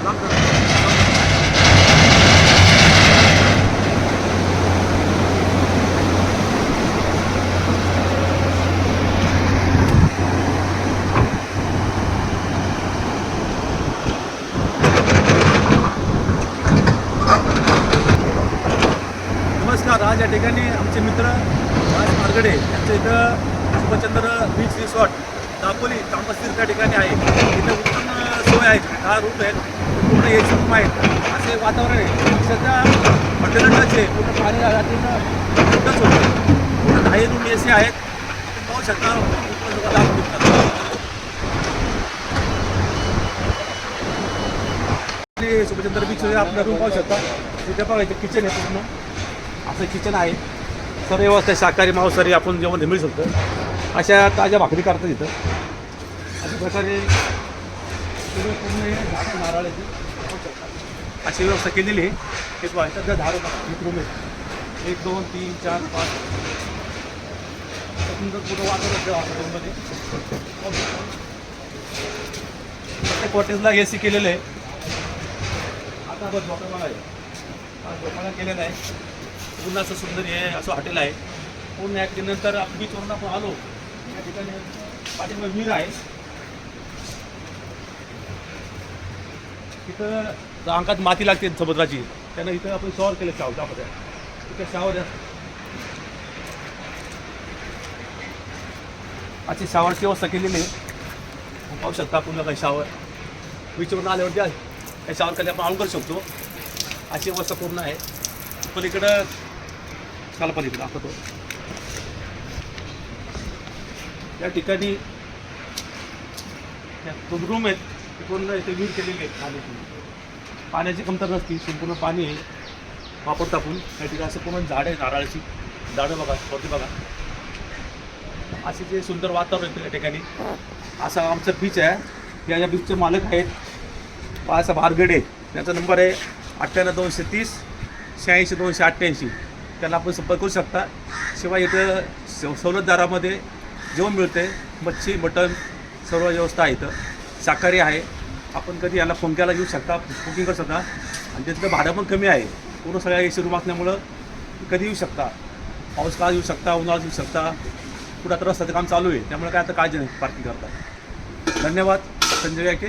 नमस्कार. आज या ठिकाणी आमचे मित्र राज मारगडे यांचं इथं सुभाषचंद्र बीच रिसॉर्ट दापोली तांबस्तीर त्या ठिकाणी आहे. इथं उत्तम सोय आहेत, हा रूट आहेत, पूर्ण एसी रूम आहेत, असे वातावरण आहे. सध्या हॉटेलचे पूर्ण पाणी पूर्णच होते. पूर्ण 10 रूम एसी आहेत. पाहू शकता सुभाषचंद्र बीच आपला रूम पाहू शकता. तिथे बघायचं किचन आहे, पूर्ण असं किचन आहे. सर्व व्यवस्था शाकाहारी मांसाहारी आपण जेवण मिळू शकतं. अशा ताज्या भाकरी करतात इथं. अशा प्रकारे पूर्ण झाडं नारळाची अशी व्यवस्था केलेली आहे. हे पाहायचं त्या झाडं एक रूम आहे, 1 2 3 4 5 सुंदर पूर्ण वातावरण हॉटेलमध्ये. प्रत्येक हॉटेलला ए सी केलेलं आहे. आता बघ झोपाळा आहे, हा झोपाळा केलेला आहे. पूर्ण असं सुंदर हे असं हॉटेल आहे. पूर्ण या नंतर आपण बीचवरून आपण आलो या ठिकाणी पाठीमागे विहीर आहे. तिथं अंगात माती लागते समुद्राची, त्यानं इथं आपण शॉवर केलं त्यामध्ये. तिथं शॉवर अशी शॉवरची व्यवस्था केलेली आहे. पाहू शकता आपण काही शॉवर बीचवरून आल्यावरती आहे. त्या शॉवर खाली आपण आऊट करू शकतो. अशी व्यवस्था पूर्ण आहे. पलीकडं चाला पलीकडं दाखवतो. या ठिकाणी दोन रूम आहेत. पूर्ण इथे विहीर केलेली आहे. पाण्याची कमतरता नसती, संपूर्ण पाणी आहे वापरतो आपण. या ठिकाणी असं पूर्ण झाडं आहे, नारळाची झाडं बघा, वरती बघा. असे जे सुंदर वातावरण आहे त्या ठिकाणी. असा आमचा बीच आहे. या बीचचे मालक आहेत बाळासाहेब मारगडे. त्यांचा नंबर आहे 98 230 86 288. त्याला आपण संपर्क करू शकता. शिवाय इथं सवलत दरामध्ये जेवण मिळते. मच्छी मटण सर्व व्यवस्था आहे. इथं शाकाहारी आहे. आपण कधी याला फोन केला येऊ शकता, बुकिंग करू शकता. आणि तिथलं भाडं पण कमी आहे. पूर्ण सगळ्या एसी रूम असल्यामुळं कधी येऊ शकता. पाऊस काळ येऊ शकता, उन्हाळ्यात येऊ शकता. कुठं आता रस्त्याचं काम चालू आहे, त्यामुळे काय आता काळजी नाही पार्किंग करता. धन्यवाद. संजय याके.